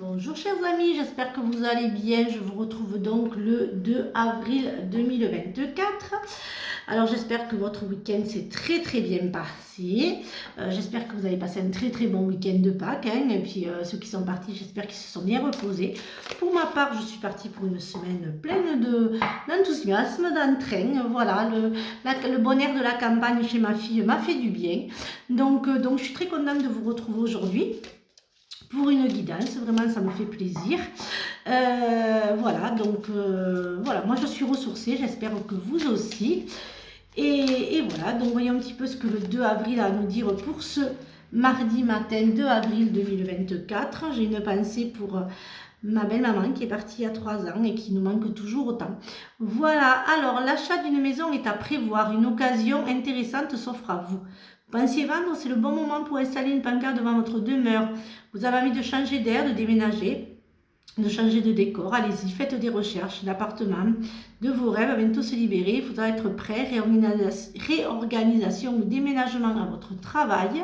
Bonjour chers amis, j'espère que vous allez bien. Je vous retrouve donc le 2 avril 2024. Alors j'espère que votre week-end s'est très bien passé. J'espère que vous avez passé un très bon week-end de Pâques. Et puis ceux qui sont partis, j'espère qu'ils se sont bien reposés. Pour ma part, je suis partie pour une semaine pleine d'enthousiasme, d'entrain. Voilà, le bon air de la campagne chez ma fille m'a fait du bien. Donc je suis très contente de vous retrouver aujourd'hui pour une guidance, vraiment ça me fait plaisir. Voilà, voilà, moi je suis ressourcée, j'espère que vous aussi. Et voilà, donc voyons un petit peu ce que le 2 avril a à nous dire pour ce mardi matin 2 avril 2024. J'ai une pensée pour ma belle-maman qui est partie il y a 3 ans et qui nous manque toujours autant. Voilà, alors l'achat d'une maison est à prévoir, une occasion intéressante s'offre à vous. Pensez vendre, c'est le bon moment pour installer une pancarte devant votre demeure. Vous avez envie de changer d'air, de déménager, de changer de décor. Allez-y, faites des recherches d'appartements de vos rêves, bientôt se libérer. Il faudra être prêt, réorganisation ou déménagement à votre travail.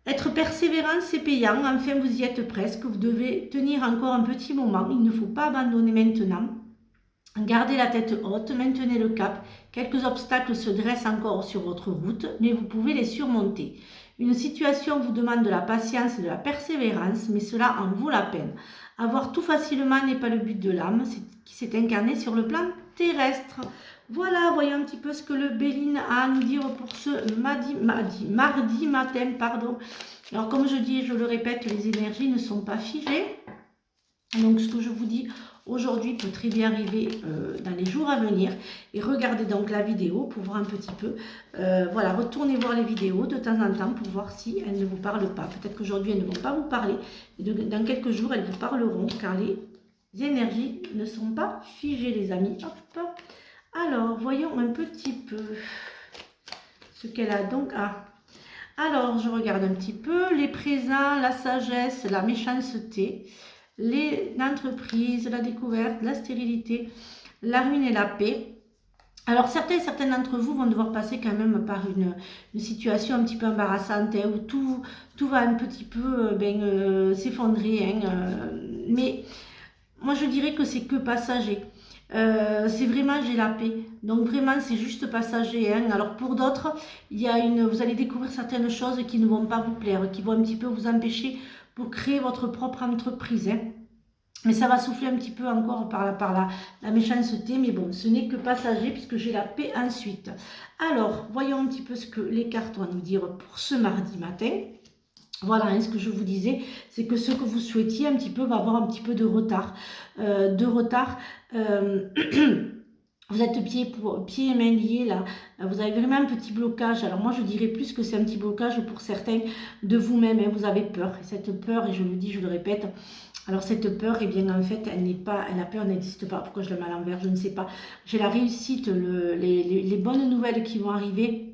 Être persévérant, c'est payant. Enfin, vous y êtes presque. Vous devez tenir encore un petit moment. Il ne faut pas abandonner maintenant. Gardez la tête haute, maintenez le cap. Quelques obstacles se dressent encore sur votre route, mais vous pouvez les surmonter. Une situation vous demande de la patience et de la persévérance, mais cela en vaut la peine. Avoir tout facilement n'est pas le but de l'âme, qui s'est incarné sur le plan terrestre. Voilà, voyons un petit peu ce que le Béline a à nous dire pour ce mardi matin. Alors comme je dis et je le répète, les énergies ne sont pas figées. Donc ce que je vous dis aujourd'hui peut très bien arriver dans les jours à venir. Et regardez donc la vidéo pour voir un petit peu. Voilà, retournez voir les vidéos de temps en temps pour voir si elles ne vous parlent pas. Peut-être qu'aujourd'hui elles ne vont pas vous parler. Et dans quelques jours elles vous parleront car les énergies ne sont pas figées les amis. Hop. Alors voyons un petit peu ce qu'elle a donc à... Alors je regarde un petit peu les présents, la sagesse, la méchanceté, l'entreprise, la découverte, la stérilité, la ruine et la paix. Alors certains d'entre vous vont devoir passer quand même par une situation un petit peu embarrassante où tout va un petit peu s'effondrer. Mais moi je dirais que c'est que passager. C'est vraiment j'ai la paix, donc vraiment c'est juste passager. Alors pour d'autres, vous allez découvrir certaines choses qui ne vont pas vous plaire, qui vont un petit peu vous empêcher pour créer votre propre entreprise. Mais ça va souffler un petit peu encore par la méchanceté, mais bon, ce n'est que passager puisque j'ai la paix ensuite. Alors, voyons un petit peu ce que les cartes ont à nous dire pour ce mardi matin. Voilà, ce que je vous disais, c'est que ce que vous souhaitiez un petit peu va avoir un petit peu de retard. Vous êtes pieds et mains liés là, vous avez vraiment un petit blocage. Alors moi je dirais plus que c'est un petit blocage pour certains de vous-même, vous avez peur. Et cette peur, et je le dis, je le répète, alors cette peur, eh bien en fait, la peur n'existe pas. Pourquoi je la mets à l'envers, je ne sais pas. J'ai la réussite, les bonnes nouvelles qui vont arriver,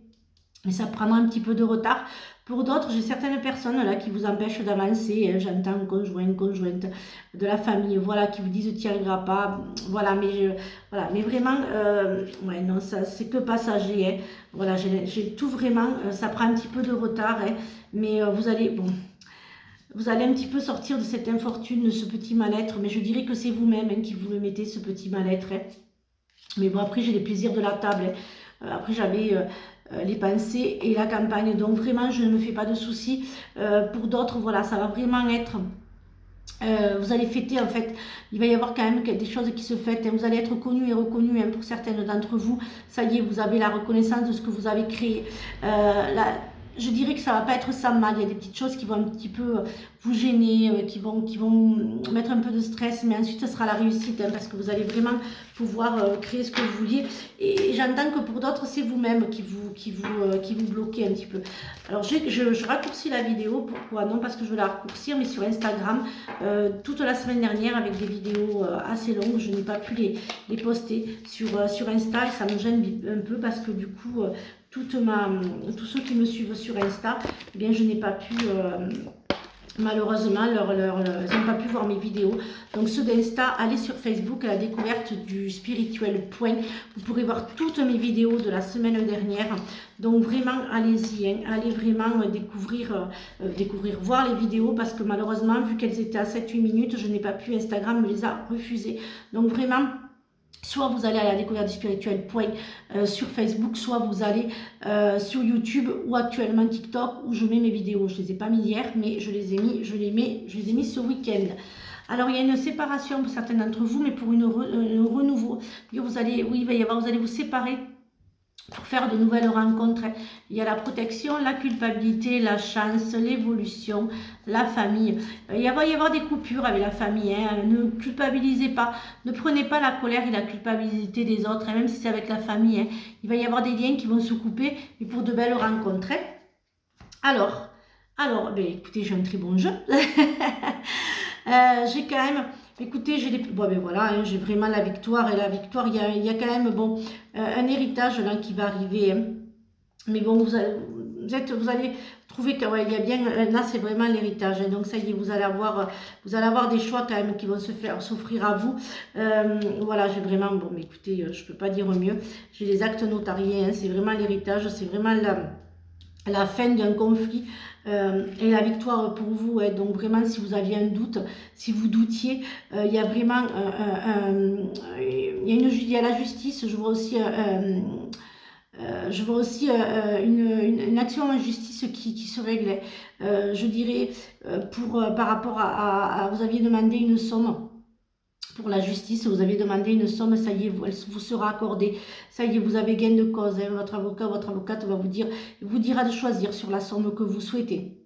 mais ça prendra un petit peu de retard. Pour d'autres, j'ai certaines personnes là qui vous empêchent d'avancer. J'entends conjointe de la famille, voilà, qui vous disent tu n'y arriveras pas. Voilà, mais vraiment, ouais, non, ça c'est que passager. Voilà, j'ai tout vraiment, ça prend un petit peu de retard, mais vous allez un petit peu sortir de cette infortune, de ce petit mal-être, mais je dirais que c'est vous-même qui vous le mettez, ce petit mal-être. Mais bon, après, j'ai les plaisirs de la table. Après, j'avais les pensées et la campagne. Donc, vraiment, je ne me fais pas de soucis. Pour d'autres, voilà, ça va vraiment être... vous allez fêter, en fait, il va y avoir quand même des choses qui se fêtent. Vous allez être connus et reconnus pour certaines d'entre vous. Ça y est, vous avez la reconnaissance de ce que vous avez créé. Je dirais que ça ne va pas être sans mal. Il y a des petites choses qui vont un petit peu vous gêner, qui vont mettre un peu de stress, mais ensuite ce sera la réussite parce que vous allez vraiment pouvoir créer ce que vous vouliez. Et j'entends que pour d'autres, c'est vous-même qui vous bloquez un petit peu. Alors je raccourcis la vidéo. Pourquoi? Non parce que je veux la raccourcir, mais sur Instagram, toute la semaine dernière avec des vidéos assez longues, je n'ai pas pu les poster sur Insta et ça me gêne un peu parce que du coup... tous ceux qui me suivent sur Insta, eh bien, je n'ai pas pu Malheureusement, ils n'ont pas pu voir mes vidéos. Donc ceux d'Insta, allez sur Facebook, à la découverte du spirituel point. Vous pourrez voir toutes mes vidéos de la semaine dernière. Donc vraiment, allez-y, hein. Allez vraiment découvrir, voir les vidéos. Parce que malheureusement, vu qu'elles étaient à 7-8 minutes, je n'ai pas pu, Instagram me les a refusées. Donc vraiment... Soit vous allez à la découverte du spirituel point sur Facebook, soit vous allez sur YouTube ou actuellement TikTok où je mets mes vidéos. Je ne les ai pas mis hier, mais je les ai mis ce week-end. Alors il y a une séparation pour certains d'entre vous, mais pour un renouveau. Vous allez, oui, il va y avoir, vous allez vous séparer pour faire de nouvelles rencontres. Il y a la protection, la culpabilité, la chance, l'évolution, la famille. Il va y avoir des coupures avec la famille. Hein. Ne culpabilisez pas. Ne prenez pas la colère et la culpabilité des autres, hein, même si c'est avec la famille. Hein. Il va y avoir des liens qui vont se couper et pour de belles rencontres. Hein. Alors, ben, écoutez, j'ai un très bon jeu. J'ai quand même... Écoutez, j'ai des... Bon, ben voilà, hein, j'ai vraiment la victoire. Et la victoire, il y a quand même bon, un héritage là qui va arriver. Hein. Mais bon, vous allez trouver qu'il ouais, y a bien... Là, c'est vraiment l'héritage. Hein. Donc ça y est, vous allez avoir des choix quand même qui vont s'offrir à vous. Voilà, j'ai vraiment... Bon, mais écoutez, je ne peux pas dire mieux. J'ai les actes notariés. Hein, c'est vraiment l'héritage. C'est vraiment la fin d'un conflit et la victoire pour vous. Hein. Donc vraiment, si vous aviez un doute, si vous doutiez, il y a vraiment il y a la justice. Je vois aussi une action en justice qui se réglait. Je dirais par rapport à vous aviez demandé une somme. Pour la justice, vous avez demandé une somme, ça y est, elle vous sera accordée. Ça y est, vous avez gain de cause. Hein. Votre avocat, votre avocate va vous dira de choisir sur la somme que vous souhaitez.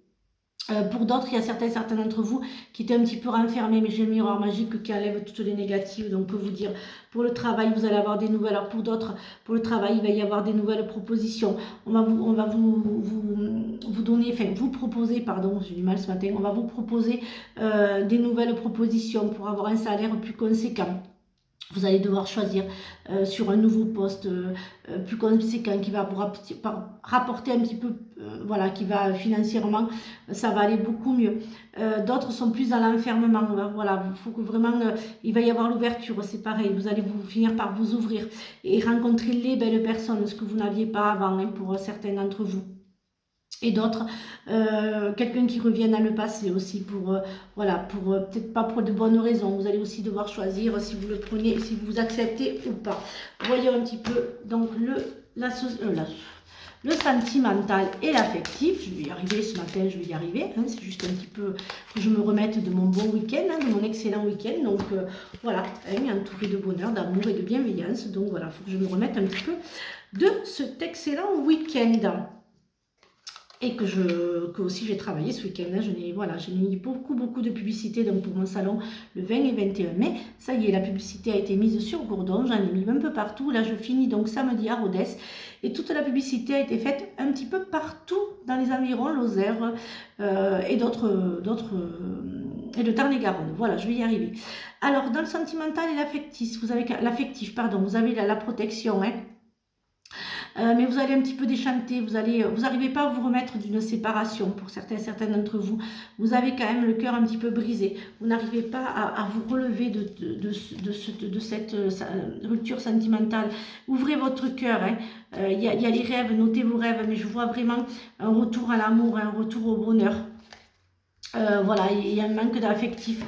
Pour d'autres, il y a certains d'entre vous qui étaient un petit peu renfermés, mais j'ai le miroir magique qui enlève toutes les négatives. Donc, que vous dire, pour le travail, vous allez avoir des nouvelles. Alors, pour d'autres, pour le travail, il va y avoir des nouvelles propositions. On va vous donner, enfin, vous proposer, pardon, j'ai du mal ce matin, on va vous proposer des nouvelles propositions pour avoir un salaire plus conséquent. Vous allez devoir choisir sur un nouveau poste plus conséquent qui va vous rapporter un petit peu, voilà, qui va financièrement, ça va aller beaucoup mieux. D'autres sont plus dans l'enfermement, voilà, il faut que vraiment, il va y avoir l'ouverture, c'est pareil, vous allez finir par vous ouvrir et rencontrer les belles personnes, ce que vous n'aviez pas avant hein, pour certains d'entre vous. Et d'autres, quelqu'un qui revient dans le passé aussi pour, voilà, pour peut-être pas pour de bonnes raisons. Vous allez aussi devoir choisir si vous le prenez, si vous acceptez ou pas. Voyons un petit peu donc le sentimental et l'affectif. Je vais y arriver ce matin, je vais y arriver. Hein, c'est juste un petit peu que je me remette de mon bon week-end, hein, de mon excellent week-end. Donc voilà, hein, entouré de bonheur, d'amour et de bienveillance. Donc voilà, il faut que je me remette un petit peu de cet excellent week-end. Et que aussi j'ai travaillé ce week-end. Hein, j'ai mis beaucoup de publicité donc pour mon salon le 20 et 21 mai. Ça y est, la publicité a été mise sur Gourdon, j'en ai mis un peu partout. Là, je finis donc samedi à Rodez. Et toute la publicité a été faite un petit peu partout dans les environs, Lozère et et le Tarn-et-Garonne. Voilà, je vais y arriver. Alors, dans le sentimental et l'affectif, vous avez la protection, hein. Mais vous allez un petit peu déchanter, vous n'arrivez pas à vous remettre d'une séparation pour certains d'entre vous. Vous avez quand même le cœur un petit peu brisé. Vous n'arrivez pas à vous relever de cette rupture sentimentale. Ouvrez votre cœur. Hein. Y a les rêves, notez vos rêves, mais je vois vraiment un retour à l'amour, un retour au bonheur. Voilà, il y a un manque d'affectif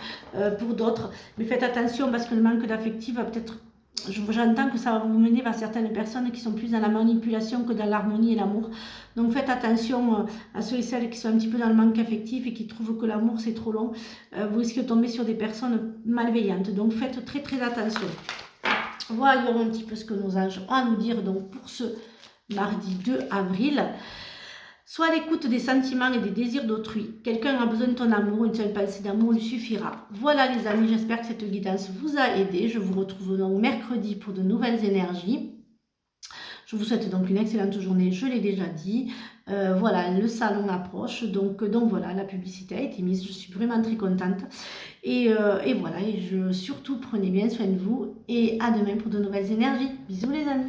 pour d'autres. Mais faites attention parce que le manque d'affectif va peut-être... J'entends que ça va vous mener vers certaines personnes qui sont plus dans la manipulation que dans l'harmonie et l'amour. Donc faites attention à ceux et celles qui sont un petit peu dans le manque affectif et qui trouvent que l'amour c'est trop long. Vous risquez de tomber sur des personnes malveillantes. Donc faites très attention. Voyons un petit peu ce que nos anges ont à nous dire donc pour ce mardi 2 avril. Sois à l'écoute des sentiments et des désirs d'autrui. Quelqu'un a besoin de ton amour, une seule pensée d'amour lui suffira. Voilà les amis, j'espère que cette guidance vous a aidé. Je vous retrouve donc mercredi pour de nouvelles énergies. Je vous souhaite donc une excellente journée, je l'ai déjà dit. Voilà, le salon approche, donc voilà, la publicité a été mise, je suis vraiment très contente. Et voilà, surtout prenez bien soin de vous et à demain pour de nouvelles énergies. Bisous les amis.